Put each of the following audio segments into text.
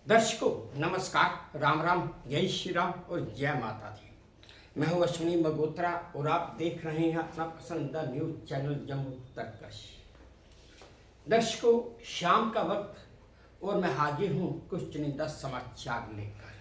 दर्शकों नमस्कार, राम राम, जय श्री राम और जय माता दी। मैं हूं अश्विनी मगोत्रा और आप देख रहे हैं अपना पसंदीदा न्यूज चैनल जम्मू तर्कश। दर्शकों, शाम का वक्त और मैं हाजिर हूं कुछ चुनिंदा समाचार लेकर।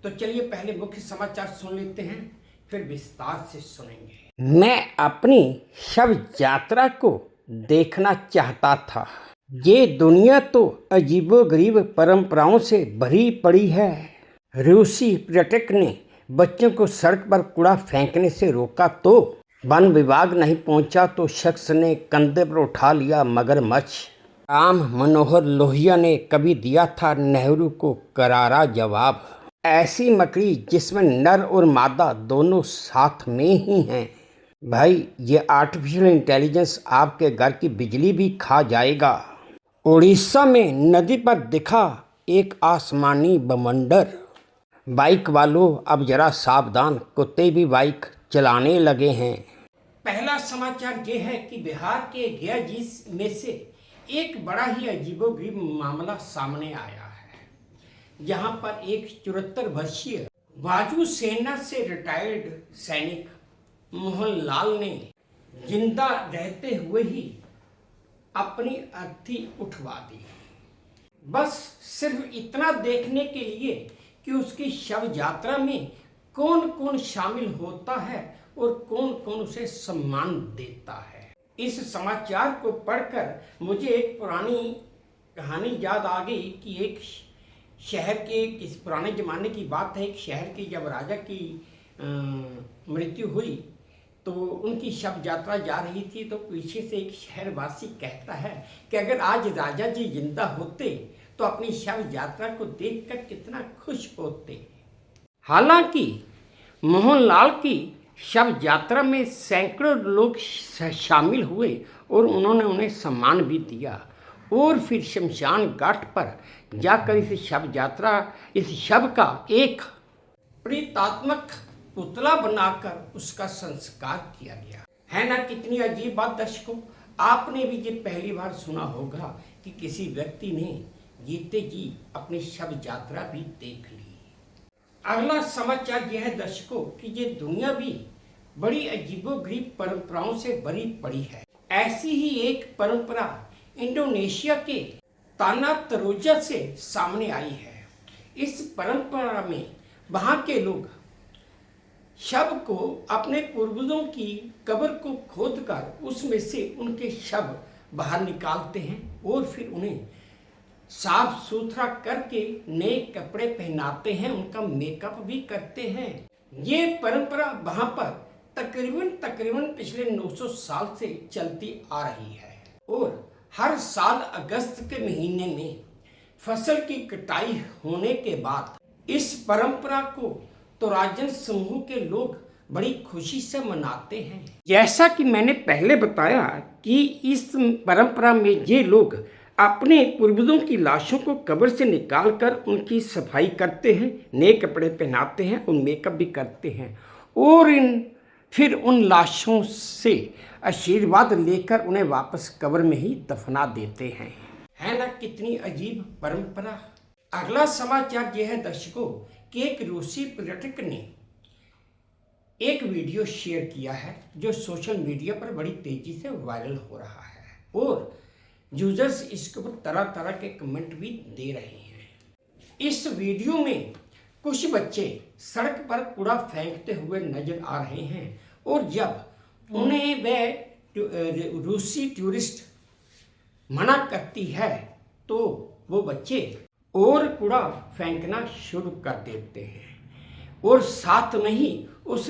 तो चलिए पहले मुख्य समाचार सुन लेते हैं, फिर विस्तार से सुनेंगे। मैं अपनी शव यात्रा को देखना चाहता था। ये दुनिया तो अजीबोगरीब परंपराओं से भरी पड़ी है। रूसी पर्यटक ने बच्चों को सड़क पर कूड़ा फेंकने से रोका तो वन विभाग नहीं पहुंचा तो शख्स ने कंधे पर उठा लिया मगरमच्छ। राम मनोहर लोहिया ने कभी दिया था नेहरू को करारा जवाब। ऐसी मकड़ी जिसमें नर और मादा दोनों साथ में ही हैं। भाई, ये आर्टिफिशियल इंटेलिजेंस आपके घर की बिजली भी खा जाएगा। उड़ीसा में नदी पर दिखा एक आसमानी बवंडर। बाइक वालों अब जरा सावधान, कुत्ते भी बाइक चलाने लगे हैं। पहला समाचार ये है कि बिहार के गया जिले में से एक बड़ा ही अजीबोगरीब मामला सामने आया है, जहां पर एक 74 वर्षीय वायुसेना से रिटायर्ड सैनिक मोहनलाल ने जिंदा रहते हुए ही अपनी अर्थी उठवा दी, बस सिर्फ इतना देखने के लिए कि उसकी शव यात्रा में कौन कौन शामिल होता है और कौन कौन उसे सम्मान देता है। इस समाचार को पढ़कर मुझे एक पुरानी कहानी याद आ गई कि एक शहर के किस पुराने ज़माने की बात है। एक शहर की जब राजा की मृत्यु हुई तो उनकी शव यात्रा जा रही थी, तो पीछे से एक शहरवासी कहता है कि अगर आज राजा जी जिंदा होते तो अपनी शव यात्रा को देखकर कितना खुश होते। हालांकि मोहनलाल की शव यात्रा में सैकड़ों लोग शामिल हुए और उन्होंने उन्हें सम्मान भी दिया और फिर शमशान घाट पर जाकर इस शव का एक प्रतीकात्मक पुतला बनाकर उसका संस्कार किया गया है। ना कितनी अजीब बात। दर्शकों, आपने भी ये पहली बार सुना होगा कि किसी व्यक्ति ने जीते जी अपनी शव यात्रा भी देख ली। अगला समाचार यह है दर्शकों कि ये दुनिया भी बड़ी अजीबोगरीब परंपराओं से भरी पड़ी है। ऐसी ही एक परंपरा इंडोनेशिया के ताना तरोजा से सामने आई है। इस परंपरा में वहाँ के लोग शव को अपने पूर्वजों की कब्र को खोदकर उसमें से उनके शव बाहर निकालते हैं और फिर उन्हें साफ सुथरा करके नए कपड़े पहनाते हैं, उनका मेकअप भी करते हैं। ये परंपरा वहाँ पर तकरीबन पिछले 900 साल से चलती आ रही है और हर साल अगस्त के महीने में फसल की कटाई होने के बाद इस परंपरा को तो राजन समूह के लोग बड़ी खुशी से मनाते हैं। जैसा कि मैंने पहले बताया कि इस परंपरा में ये लोग अपने पूर्वजों की लाशों को कब्र से निकालकर उनकी सफाई करते हैं, नए कपड़े पहनाते हैं और मेकअप भी करते हैं और फिर उन लाशों से आशीर्वाद लेकर उन्हें वापस कब्र में ही दफना देते हैं। है ना कितनी अजीब परंपरा। अगला समाचार यह है दर्शकों कि एक रूसी पर्यटक ने एक वीडियो शेयर किया है जो सोशल मीडिया पर बड़ी तेजी से वायरल हो रहा है और यूजर्स इसके ऊपर तरह तरह के कमेंट भी दे रहे हैं। इस वीडियो में कुछ बच्चे सड़क पर कूड़ा फेंकते हुए नजर आ रहे हैं और जब उन्हें वह रूसी टूरिस्ट मना करती है तो वो बच्चे और कूड़ा फेंकना शुरू कर देते हैं और साथ में ही उस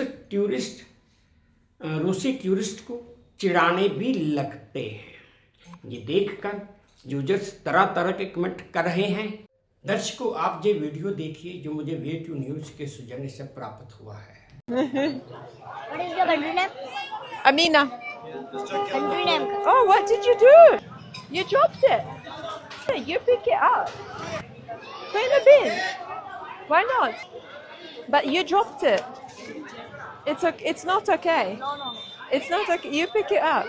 रूसी टूरिस्ट को चिढ़ाने भी लगते हैं। ये देखकर यूजर्स तरह तरह के कमेंट कर रहे हैं। दर्शकों, आप ये वीडियो देखिए जो मुझे वे टू न्यूज के सौजन्य से प्राप्त हुआ है। What is your country name? Amina. Country name. Oh, what did you do? You dropped it. You pick it up. Put in the bin. Why not? But you dropped it. It's not okay. No. It's not okay. You pick it up.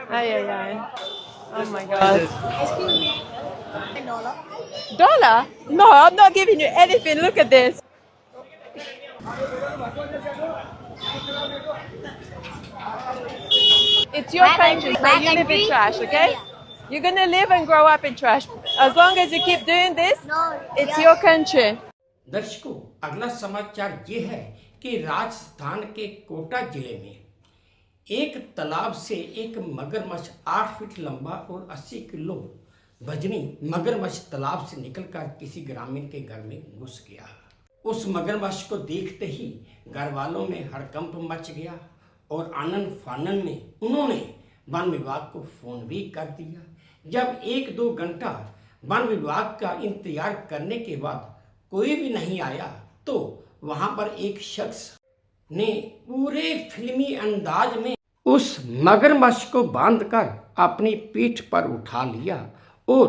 Ay, ay, ay. Oh my God. Excuse me. $1. $1? No, I'm not giving you anything. Look at this. It's your My country, so my you live in country, trash, okay? India. You're gonna live and grow up in trash. As long as you keep doing this, No. it's yes. your country. दर्शकों, अगला समाचार ये है कि राजस्थान के कोटा जिले में एक तालाब से एक मगरमच्छ 8 फीट लंबा और 80 किलो वजनी मगरमच्छ तालाब से निकलकर किसी ग्रामीण के घर में घुस गया। उस मगरमच्छ को देखते ही घर वालों में हड़कंप मच गया और आनन फानन में उन्होंने वन विभाग को फोन भी कर दिया। जब 1-2 घंटा वन विभाग का इंतजार करने के बाद कोई भी नहीं आया तो वहां पर एक शख्स ने पूरे फिल्मी अंदाज में उस मगरमच्छ को बांधकर अपनी पीठ पर उठा लिया और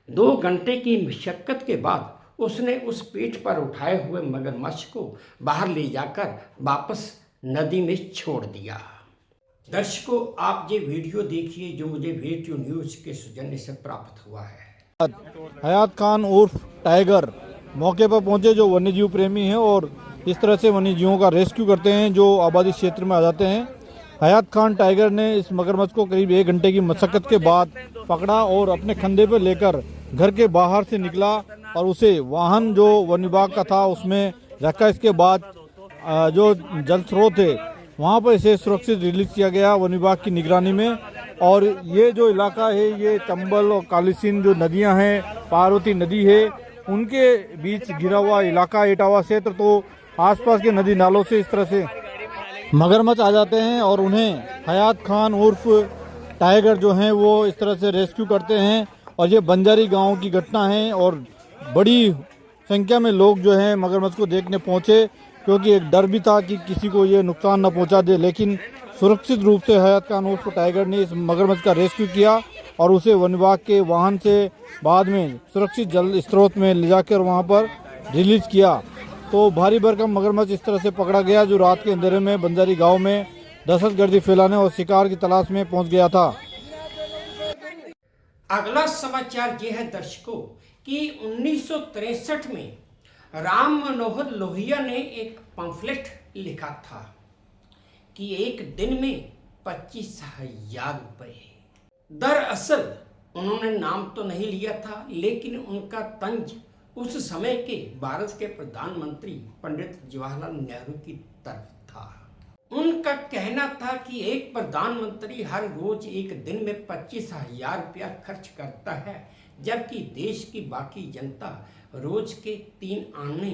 2 घंटे की मशक्कत के बाद उसने उस पीठ पर उठाए हुए मगरमच्छ को बाहर ले जाकर वापस नदी में छोड़ दिया। दर्शकों, आप ये वीडियो देखिए जो मुझे वीडियो न्यूज के सौजन्य से प्राप्त हुआ है। हयात खान उर्फ टाइगर मौके पर पहुंचे, जो वन्यजीव प्रेमी हैं और इस तरह से वन्यजीवों का रेस्क्यू करते हैं जो आबादी क्षेत्र में आ जाते हैं। हयात खान टाइगर ने इस मगरमच्छ को करीब 1 घंटे की मशक्कत के बाद पकड़ा और अपने कंधे पर लेकर घर के बाहर से निकला और उसे वाहन जो वन विभाग का था उसमें रखा। इसके बाद जो जल स्रोत है वहाँ पर इसे सुरक्षित रिलीज किया गया वन विभाग की निगरानी में। और ये जो इलाका है ये चंबल और कालीसिंध जो नदियाँ हैं, पार्वती नदी है, उनके बीच घिरा हुआ इलाका इटावा क्षेत्र, तो आसपास के नदी नालों से इस तरह से मगरमच्छ आ जाते हैं और उन्हें हयात खान उर्फ टाइगर जो हैं वो इस तरह से रेस्क्यू करते हैं। और ये बंजारी गांव की घटना है और बड़ी संख्या में लोग जो हैं मगरमच्छ को देखने पहुंचे, क्योंकि एक डर भी था कि किसी को ये नुकसान न पहुंचा दे। लेकिन सुरक्षित रूप से हयात खान उर्फ टाइगर ने इस मगरमच्छ का रेस्क्यू किया और उसे वन विभाग के वाहन से बाद में सुरक्षित जल स्रोत में ले जाकर वहाँ पर रिलीज किया। तो भारी भरकम मगरमच्छ इस तरह से पकड़ा गया जो रात के अंधेरे में बंजारी गांव में दहशतगर्दी फैलाने और शिकार की तलाश में पहुंच गया था। अगला समाचार ये है दर्शकों कि 1963 में राम मनोहर लोहिया ने एक पम्फलेट लिखा था कि एक दिन में 25,000 रुपये। दरअसल उन्होंने नाम तो नहीं लिया था, लेकिन उनका तंज उस समय के भारत के प्रधानमंत्री पंडित जवाहरलाल नेहरू की तरफ था। उनका कहना था कि एक प्रधानमंत्री हर रोज एक दिन में 25,000 रुपया खर्च करता है, जबकि देश की बाकी जनता रोज के 3 आने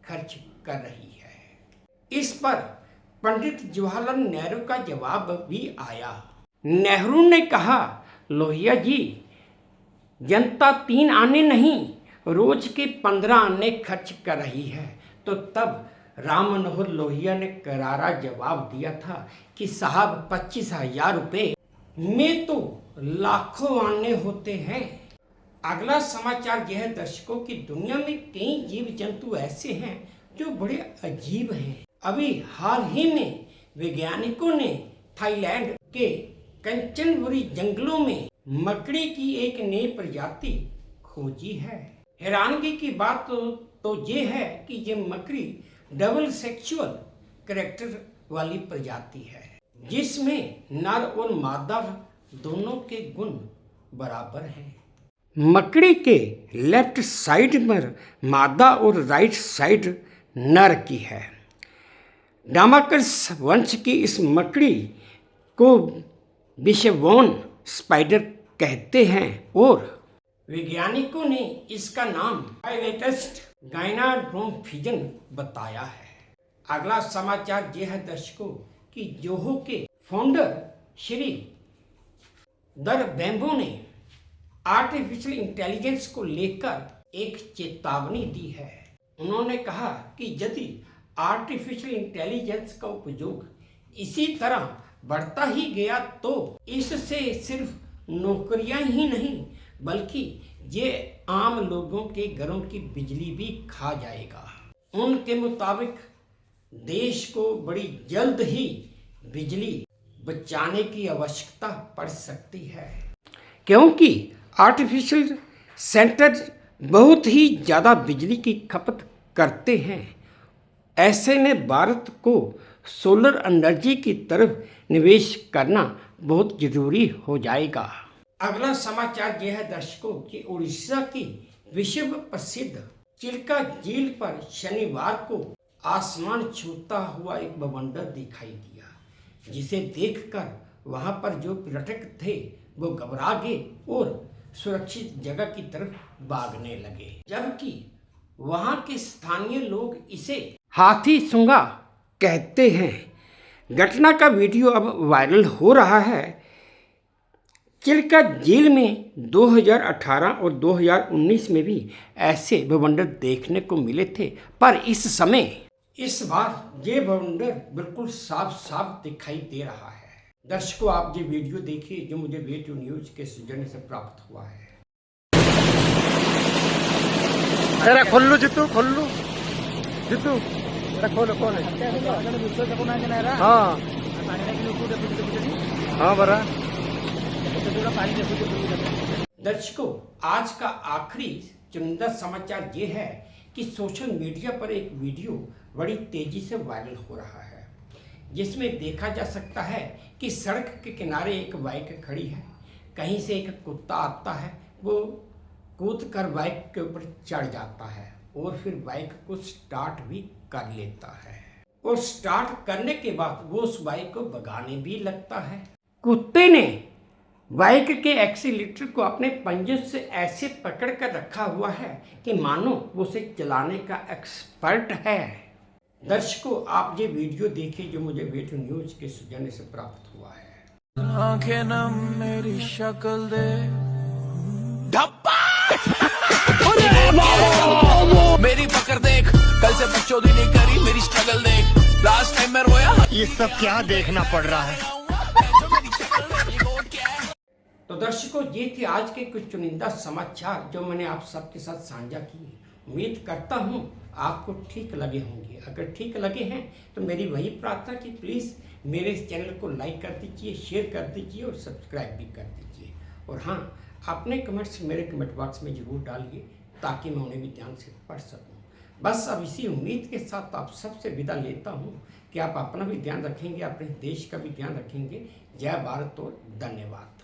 खर्च कर रही है। इस पर पंडित जवाहरलाल नेहरू का जवाब भी आया। नेहरू ने कहा, लोहिया जी, जनता 3 आने नहीं रोज के 15 आने खर्च कर रही है। तो तब राम मनोहर लोहिया ने करारा जवाब दिया था कि साहब 25,000 रुपये में तो लाखों आने होते हैं। अगला समाचार यह है दर्शकों की दुनिया में कई जीव जंतु ऐसे हैं जो बड़े अजीब हैं। अभी हाल ही में वैज्ञानिकों ने थाईलैंड के कंचनबुरी जंगलों में मकड़ी की एक नई प्रजाति खोजी है। हैरानगी की बात तो ये है कि ये मकड़ी डबल सेक्सुअल कैरेक्टर वाली प्रजाति है, जिसमें नर और मादा दोनों के गुण बराबर हैं। मकड़ी के लेफ्ट साइड में मादा और राइट साइड नर की है। डामाकस वंश की इस मकड़ी को विषवौन स्पाइडर कहते हैं और वैज्ञानिकों ने इसका नाम हाइलेटस्ट गाइनाड्रोमफिजन बताया है। अगला समाचार यह है दर्शकों कि जोहो के फाउंडर श्री दर बेम्बो ने आर्टिफिशियल इंटेलिजेंस को लेकर एक चेतावनी दी है। उन्होंने कहा कि यदि आर्टिफिशियल इंटेलिजेंस का उपयोग इसी तरह बढ़ता ही गया तो इससे सिर्फ नौकरियां ही नहीं बल्कि ये आम लोगों के घरों की बिजली भी खा जाएगा। उनके मुताबिक देश को बड़ी जल्द ही बिजली बचाने की आवश्यकता पड़ सकती है, क्योंकि आर्टिफिशियल सेंटर बहुत ही ज़्यादा बिजली की खपत करते हैं। ऐसे में भारत को सोलर एनर्जी की तरफ निवेश करना बहुत ज़रूरी हो जाएगा। अगला समाचार यह है दर्शकों कि उड़ीसा की विश्व प्रसिद्ध चिल्का झील पर शनिवार को आसमान छूता हुआ एक बवंडर दिखाई दिया, जिसे देखकर वहां पर जो पर्यटक थे वो घबरा गए और सुरक्षित जगह की तरफ भागने लगे, जबकि वहां के स्थानीय लोग इसे हाथी सूंघा कहते हैं। घटना का वीडियो अब वायरल हो रहा है। चिल्का झील में 2018 और 2019 में भी ऐसे बवंडर देखने को मिले थे, पर इस बार ये बवंडर बिल्कुल साफ साफ दिखाई दे रहा है। दर्शकों, आप ये वीडियो देखिए जो मुझे वे2 न्यूज के सौजन्य से प्राप्त हुआ है। जरा खोल लो जितू, खोल लो जितू, खोल हाँ हाँ बरा। दर्शकों, आज का आखिरी चुनिंदा समाचार ये है कि सोशल मीडिया पर एक वीडियो बड़ी तेजी से वायरल हो रहा है, जिसमें देखा जा सकता है कि सड़क के किनारे एक बाइक खड़ी है। कहीं से एक कुत्ता आता है, वो कूद कर बाइक के ऊपर चढ़ जाता है और फिर बाइक को स्टार्ट भी कर लेता है, और स्टार्ट करने के बाद वो उस बाइक को भगाने भी लगता है। कुत्ते ने बाइक के एक्सीलेटर को अपने पंजे से ऐसे पकड़ कर रखा हुआ है कि मानो वो उसे चलाने का एक्सपर्ट है। दर्शकों, आप ये वीडियो देखिए जो मुझे वे2 न्यूज के सौजन्य से प्राप्त हुआ है। आंखें नम मेरी शक्ल दे मेरी पकड़ देख, कल से बकचोदी नहीं करी, मेरी स्ट्रगल देख, लास्ट टाइम मैं रोया। ये सब क्या देखना पड़ रहा है। तो दर्शकों, ये थे आज के कुछ चुनिंदा समाचार जो मैंने आप सबके साथ साझा किए। उम्मीद करता हूँ आपको ठीक लगे होंगे। अगर ठीक लगे हैं तो मेरी वही प्रार्थना कि प्लीज़ मेरे इस चैनल को लाइक कर दीजिए, शेयर कर दीजिए और सब्सक्राइब भी कर दीजिए। और हाँ, अपने कमेंट्स मेरे कमेंट बॉक्स में ज़रूर डालिए ताकि मैं उन्हें भी ध्यान से पढ़ सकूँ। बस अब इसी उम्मीद के साथ आप सबसे विदा लेता हूँ कि आप अपना भी ध्यान रखेंगे, अपने देश का भी ध्यान रखेंगे। जय भारत और धन्यवाद।